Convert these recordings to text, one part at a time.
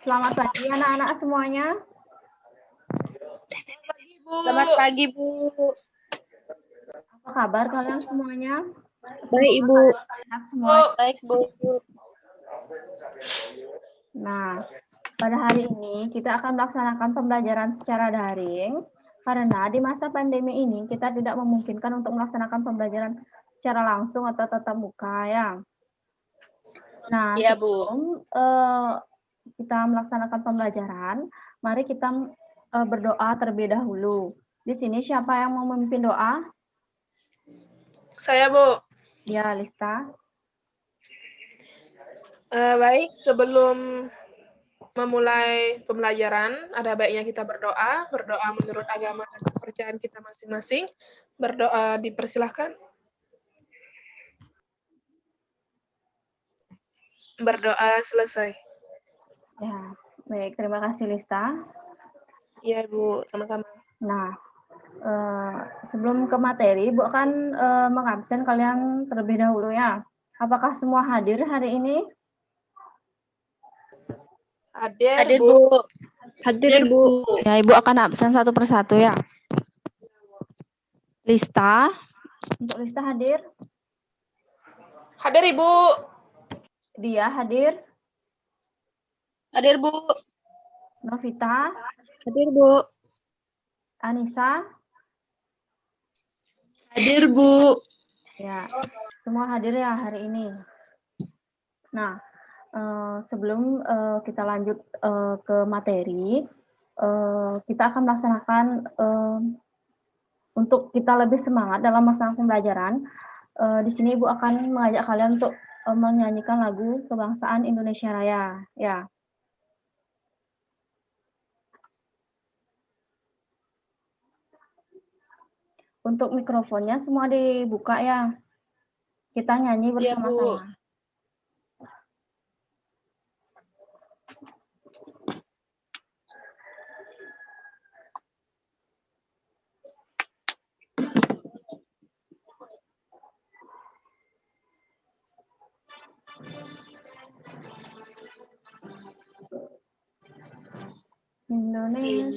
Selamat pagi anak-anak semuanya. Selamat pagi, Bu. Apa kabar kalian semuanya? Baik, Ibu. Sehat semua. Baik, Bu. Nah, pada hari ini kita akan melaksanakan pembelajaran secara daring karena di masa pandemi ini kita tidak memungkinkan untuk melaksanakan pembelajaran secara langsung atau tatap muka ya. Nah, Iya, Bu. sebelum kita melaksanakan pembelajaran, mari kita berdoa terlebih dahulu. Di sini siapa yang mau memimpin doa? Saya, Bu. Ya, Lista. Baik, sebelum memulai pembelajaran, ada baiknya kita berdoa menurut agama dan kepercayaan kita masing-masing. Berdoa dipersilahkan. Berdoa selesai. Ya, baik. Terima kasih, Lista. Iya, Bu. Sama-sama. Nah, sebelum ke materi, Bu akan mengabsen kalian terlebih dahulu ya. Apakah semua hadir hari ini? Hadir, Bu. Hadir, Bu. Ya, Ibu akan absen satu persatu ya. Lista. Untuk Lista hadir. Hadir, Ibu. Dia hadir. Hadir, Bu. Novita. Hadir, Bu. Anissa. Hadir, Bu. Ya, semua hadir ya hari ini. Nah, sebelum kita lanjut ke materi, kita akan melaksanakan untuk kita lebih semangat dalam masa pembelajaran. Di sini Ibu akan mengajak kalian untuk menyanyikan lagu Kebangsaan Indonesia Raya. Ya. Untuk mikrofonnya semua dibuka ya. Kita nyanyi bersama-sama.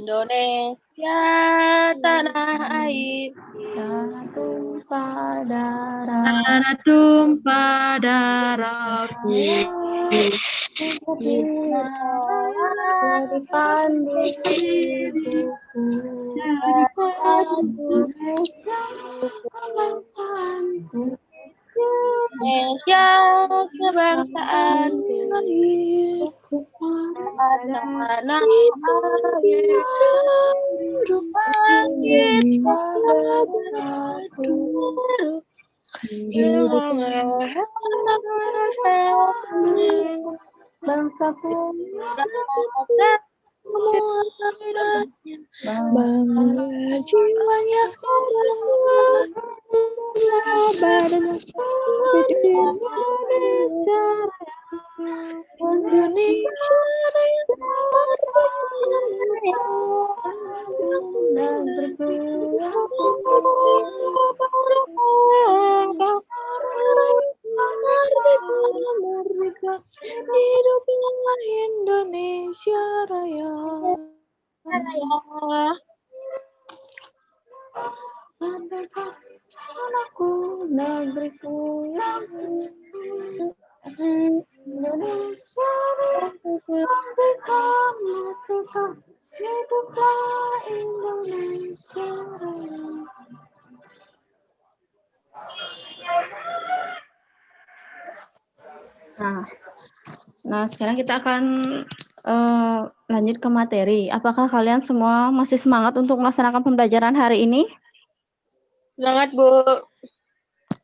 Indonesia tanah air, Tanah tumpah darah. tanah tumpah darahku. Indonesia kebangsaanku. Indonesia kebangsaanku, tanah air, bangkit bersatu, Bangsaku bangunlah jiwanya, badannya Indonesia Raya, dan berjuang merdeka, hiduplah Indonesia Raya. merdeka anakku negeriku yang Indonesia merdeka merdeka hiduplah Indonesia Raya. Nah, sekarang kita akan lanjut ke materi. Apakah kalian semua masih semangat untuk melaksanakan pembelajaran hari ini? Semangat, Bu.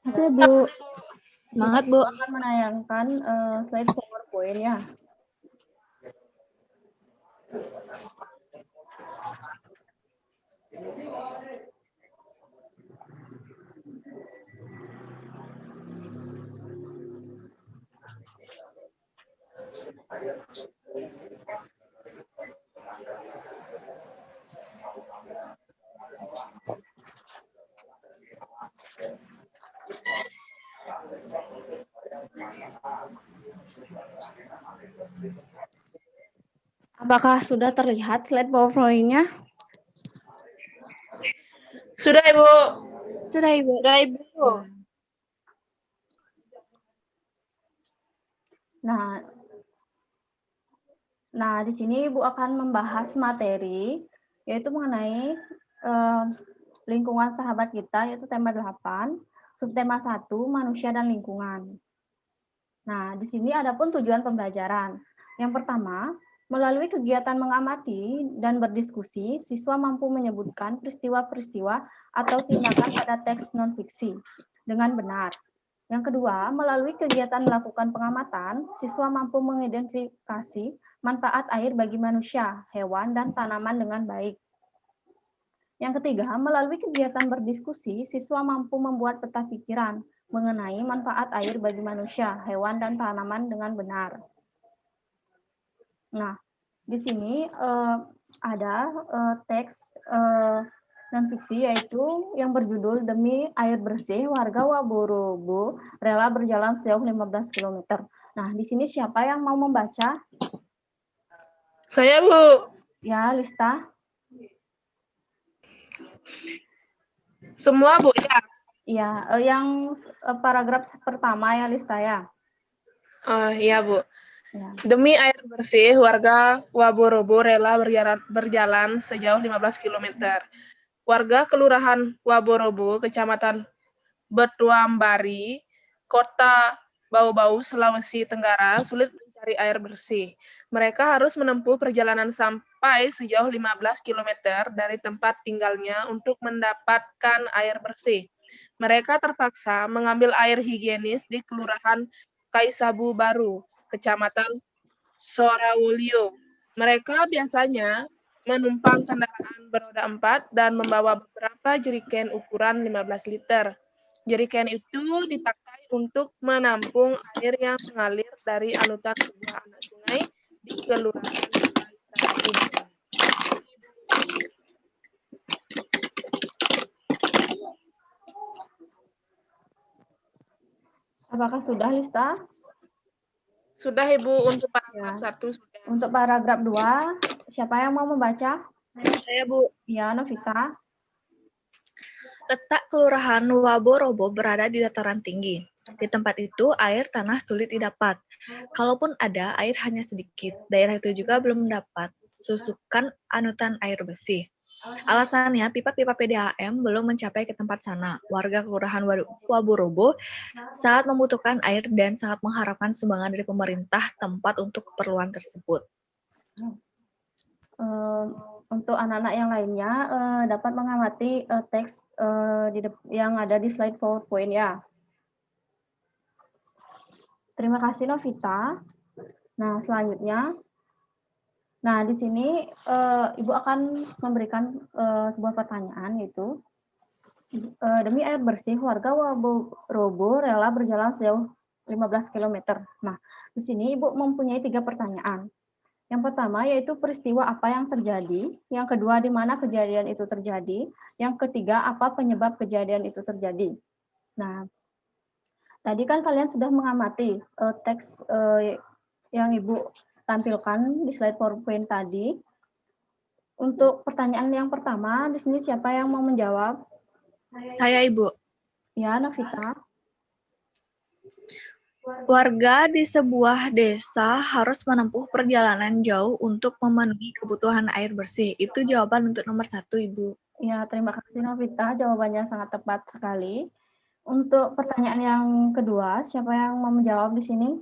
Masih, Bu. Semangat, Bu. Akan menayangkan slide PowerPoint ya. Apakah sudah terlihat slide PowerPoint-nya? Sudah, Ibu. Sudah, Ibu. Nah, di sini Ibu akan membahas materi, yaitu mengenai lingkungan sahabat kita, yaitu tema 8, subtema 1, manusia dan lingkungan. Nah, di sini ada pun tujuan pembelajaran. Yang pertama, melalui kegiatan mengamati dan berdiskusi, siswa mampu menyebutkan peristiwa-peristiwa atau tindakan pada teks non-fiksi dengan benar. Yang kedua, melalui kegiatan melakukan pengamatan, siswa mampu mengidentifikasi manfaat air bagi manusia, hewan, dan tanaman dengan baik. Yang ketiga, melalui kegiatan berdiskusi, siswa mampu membuat peta pikiran mengenai manfaat air bagi manusia, hewan, dan tanaman dengan benar. Nah, di sini ada teks non-fiksi, yaitu yang berjudul Demi Air Bersih, Warga Waborobo Rela Berjalan Sejauh 15 km. Nah, di sini siapa yang mau membaca? Saya, Bu. Ya, Lista. Semua, Bu, ya? Ya, yang paragraf pertama ya, Lista, ya? Iya, Bu. Ya. Demi air bersih, warga Waborobo rela berjalan sejauh 15 km. Warga Kelurahan Waborobo, Kecamatan Betuambari, Kota Bau-Bau, Sulawesi Tenggara, sulit mencari air bersih. Mereka harus menempuh perjalanan sampai sejauh 15 km dari tempat tinggalnya untuk mendapatkan air bersih. Mereka terpaksa mengambil air higienis di Kelurahan Kaisabu Baru, Kecamatan Sorawolio. Mereka biasanya menumpang kendaraan beroda 4 dan membawa beberapa jerigen ukuran 15 liter. Jerigen itu dipakai untuk menampung air yang mengalir dari anutan sebuah anak sungai di Kelurahan Kaisabu Baru. Apakah sudah, Lista? Sudah, Ibu, untuk paragraf 1 sudah. Untuk paragraf 2, siapa yang mau membaca? Saya, Bu. Ya, Novita. Letak Kelurahan Waborobo berada di dataran tinggi. Di tempat itu, air tanah sulit didapat. Kalaupun ada, air hanya sedikit. Daerah itu juga belum mendapat susukan anutan air bersih. Alasannya, pipa-pipa PDAM belum mencapai ke tempat sana. Warga Kelurahan Waborobo sangat membutuhkan air dan sangat mengharapkan sumbangan dari pemerintah tempat untuk keperluan tersebut. Untuk anak-anak yang lainnya dapat mengamati teks yang ada di slide PowerPoint, ya. Terima kasih, Novita. Nah, selanjutnya, di sini Ibu akan memberikan sebuah pertanyaan, yaitu demi air bersih, warga Waborobo rela berjalan sejauh 15 km. Nah, di sini Ibu mempunyai 3 pertanyaan. Yang pertama yaitu peristiwa apa yang terjadi, yang kedua di mana kejadian itu terjadi, yang ketiga apa penyebab kejadian itu terjadi. Nah, tadi kan kalian sudah mengamati teks yang Ibu tampilkan di slide PowerPoint tadi. Untuk pertanyaan yang pertama, di sini siapa yang mau menjawab? Saya, Ibu. Ya, Novita. Warga di sebuah desa harus menempuh perjalanan jauh untuk memenuhi kebutuhan air bersih. Itu jawaban untuk nomor 1, Ibu. Ya, terima kasih, Novita. Jawabannya sangat tepat sekali. Untuk pertanyaan yang kedua, siapa yang mau menjawab di sini?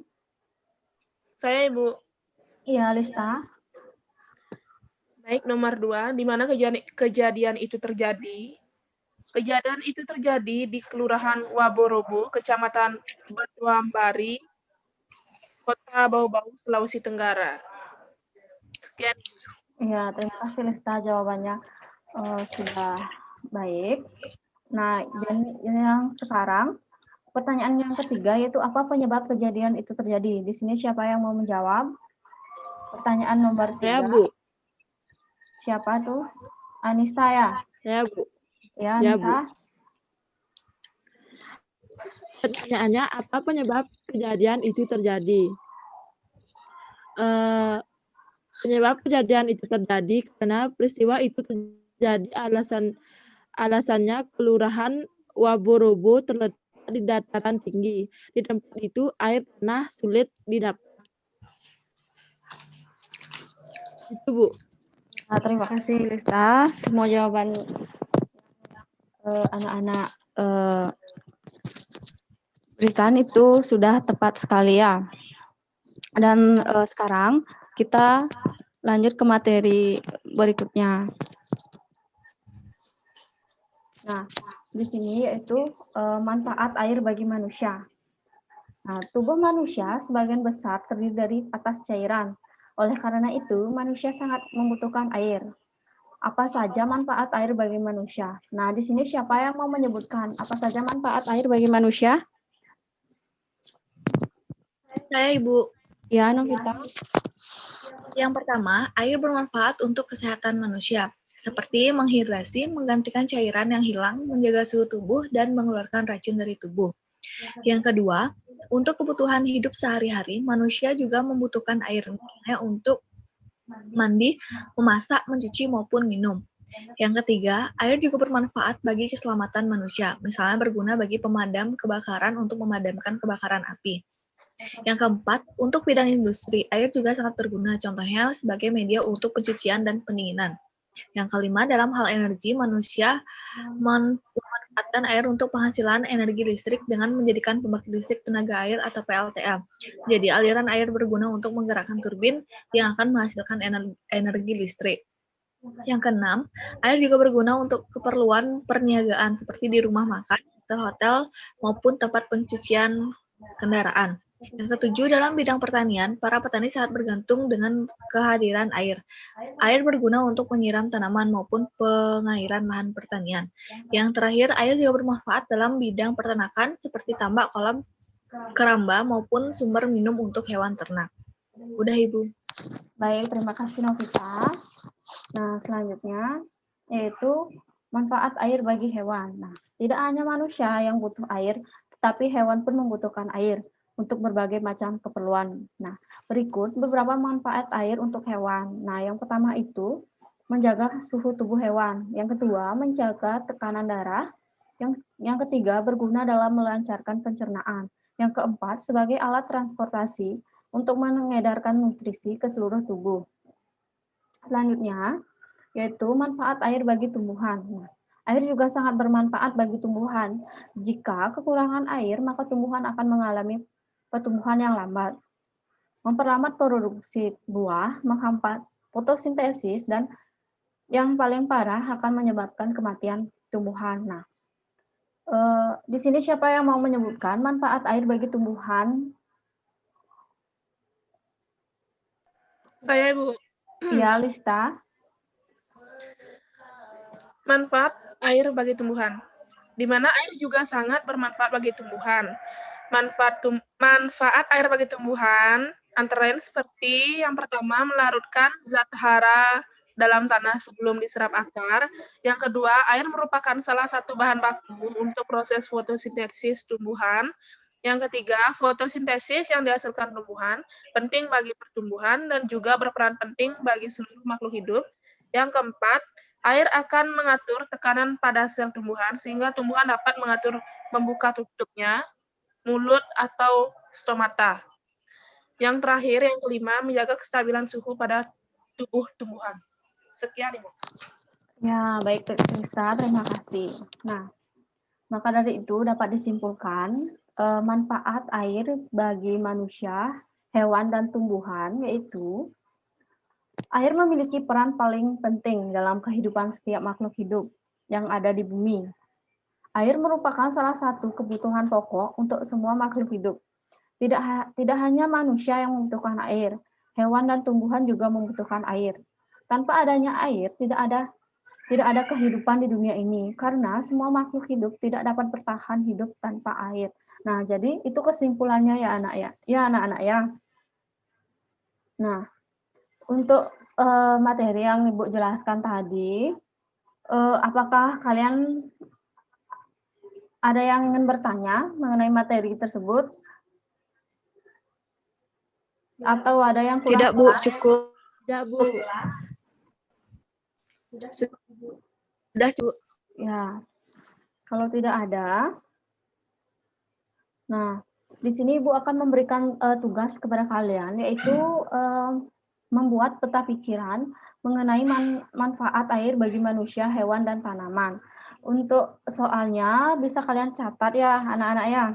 Saya, Ibu. Iya, Lista. Baik, nomor 2, di mana kejadian itu terjadi? Kejadian itu terjadi di Kelurahan Waborobo, Kecamatan Betuambari, Kota Bau-Bau, Sulawesi Tenggara. Sekian. Iya, terima kasih, Lista. Jawabannya sudah baik. Nah, dan yang sekarang, pertanyaan yang ketiga yaitu apa penyebab kejadian itu terjadi? Di sini siapa yang mau menjawab? Pertanyaan nomor 3. Saya, Bu. Siapa tuh? Anissa, ya? Saya, Bu. Ya, Ya, Anissa. Bu. Pertanyaannya, apa penyebab kejadian itu terjadi? penyebab kejadian itu terjadi karena peristiwa itu terjadi alasannya kelurahan Waborobo terletak di dataran tinggi. Di tempat itu air tanah sulit didapat. Itu, Bu. Nah, terima kasih Lista. Semua jawaban anak-anak berikan itu sudah tepat sekali ya. Dan sekarang kita lanjut ke materi berikutnya. Nah, di sini yaitu manfaat air bagi manusia. Nah, tubuh manusia sebagian besar terdiri dari atas cairan. Oleh karena itu, manusia sangat membutuhkan air. Apa saja manfaat air bagi manusia? Nah, di sini siapa yang mau menyebutkan apa saja manfaat air bagi manusia? Saya, Ibu. Ya, Novita. Yang pertama, air bermanfaat untuk kesehatan manusia, seperti menghidrasi, menggantikan cairan yang hilang, menjaga suhu tubuh, dan mengeluarkan racun dari tubuh. Yang kedua, untuk kebutuhan hidup sehari-hari, manusia juga membutuhkan air untuk mandi, memasak, mencuci, maupun minum. Yang ketiga, air juga bermanfaat bagi keselamatan manusia, misalnya berguna bagi pemadam kebakaran untuk memadamkan kebakaran api. Yang keempat, untuk bidang industri, air juga sangat berguna, contohnya sebagai media untuk pencucian dan pendinginan. Yang kelima, dalam hal energi, manusia memanfaatkan air untuk penghasilan energi listrik dengan menjadikan pembangkit listrik tenaga air atau PLTA. Jadi, aliran air berguna untuk menggerakkan turbin yang akan menghasilkan energi listrik. Yang keenam, air juga berguna untuk keperluan perniagaan seperti di rumah makan, hotel, maupun tempat pencucian kendaraan. Yang ketujuh, dalam bidang pertanian, para petani sangat bergantung dengan kehadiran air. Air berguna untuk menyiram tanaman maupun pengairan lahan pertanian. Yang terakhir, air juga bermanfaat dalam bidang peternakan seperti tambak, kolam, keramba, maupun sumber minum untuk hewan ternak. Udah, Ibu. Baik, terima kasih Novita. Nah, selanjutnya yaitu manfaat air bagi hewan. Nah, tidak hanya manusia yang butuh air, tetapi hewan pun membutuhkan air untuk berbagai macam keperluan. Nah, berikut beberapa manfaat air untuk hewan. Nah, yang pertama itu menjaga suhu tubuh hewan. Yang kedua, menjaga tekanan darah. Yang ketiga, berguna dalam melancarkan pencernaan. Yang keempat, sebagai alat transportasi untuk mengedarkan nutrisi ke seluruh tubuh. Selanjutnya, yaitu manfaat air bagi tumbuhan. Nah, air juga sangat bermanfaat bagi tumbuhan. Jika kekurangan air, maka tumbuhan akan mengalami pertumbuhan yang lambat, memperlambat produksi buah, menghambat fotosintesis, dan yang paling parah akan menyebabkan kematian tumbuhan. Nah, di sini siapa yang mau menyebutkan manfaat air bagi tumbuhan? Saya, Ibu. Ya, Lista. Manfaat air bagi tumbuhan, di mana air juga sangat bermanfaat bagi tumbuhan. Manfaat air bagi tumbuhan antara lain seperti yang pertama, melarutkan zat hara dalam tanah sebelum diserap akar. Yang kedua, air merupakan salah satu bahan baku untuk proses fotosintesis tumbuhan. Yang ketiga, fotosintesis yang dihasilkan tumbuhan penting bagi pertumbuhan dan juga berperan penting bagi seluruh makhluk hidup. Yang keempat, air akan mengatur tekanan pada sel tumbuhan sehingga tumbuhan dapat mengatur membuka tutupnya, mulut atau stomata. Yang terakhir, yang kelima, menjaga kestabilan suhu pada tubuh tumbuhan. Sekian, Ibu. Ya, baik, Lista. Terima kasih. Nah, maka dari itu dapat disimpulkan manfaat air bagi manusia, hewan, dan tumbuhan, yaitu air memiliki peran paling penting dalam kehidupan setiap makhluk hidup yang ada di bumi. Air merupakan salah satu kebutuhan pokok untuk semua makhluk hidup. Tidak hanya manusia yang membutuhkan air, hewan dan tumbuhan juga membutuhkan air. Tanpa adanya air, tidak ada kehidupan di dunia ini, karena semua makhluk hidup tidak dapat bertahan hidup tanpa air. Nah, jadi itu kesimpulannya ya anak ya. Ya anak-anak ya. Nah, untuk materi yang Ibu jelaskan tadi, apakah kalian ada yang ingin bertanya mengenai materi tersebut? Atau ada yang kurang? Tidak, Bu, cukup. Tidak, Bu. Sudah, cukup. Ya, kalau tidak ada, nah di sini Ibu akan memberikan tugas kepada kalian, yaitu membuat peta pikiran mengenai manfaat air bagi manusia, hewan, dan tanaman. Untuk soalnya bisa kalian catat ya, anak-anak ya.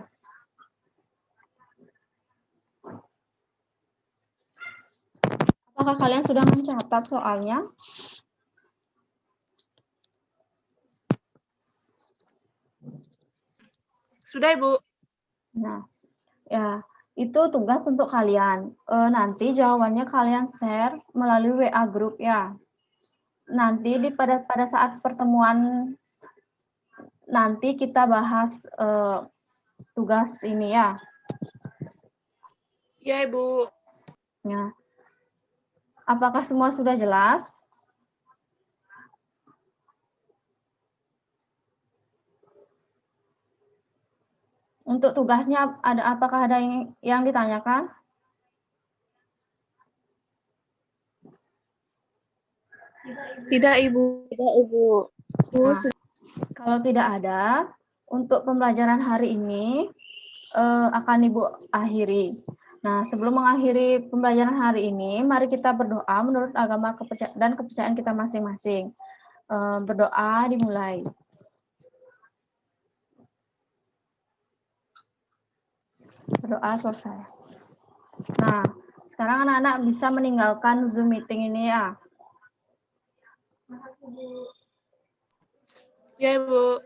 Apakah kalian sudah mencatat soalnya? Sudah, Ibu. Nah, ya, itu tugas untuk kalian. Nanti jawabannya kalian share melalui WA group ya. Nanti pada saat pertemuan nanti kita bahas tugas ini ya. Ya, Ibu. Ya. Apakah semua sudah jelas? Untuk tugasnya apakah ada yang ditanyakan? Tidak, Ibu. Tidak, Ibu. Nah, kalau tidak ada, untuk pembelajaran hari ini akan Ibu akhiri. Nah, sebelum mengakhiri pembelajaran hari ini, mari kita berdoa menurut agama dan kepercayaan kita masing-masing. Berdoa dimulai. Berdoa selesai. Nah, sekarang anak-anak bisa meninggalkan Zoom meeting ini ya. Ya, Ibu.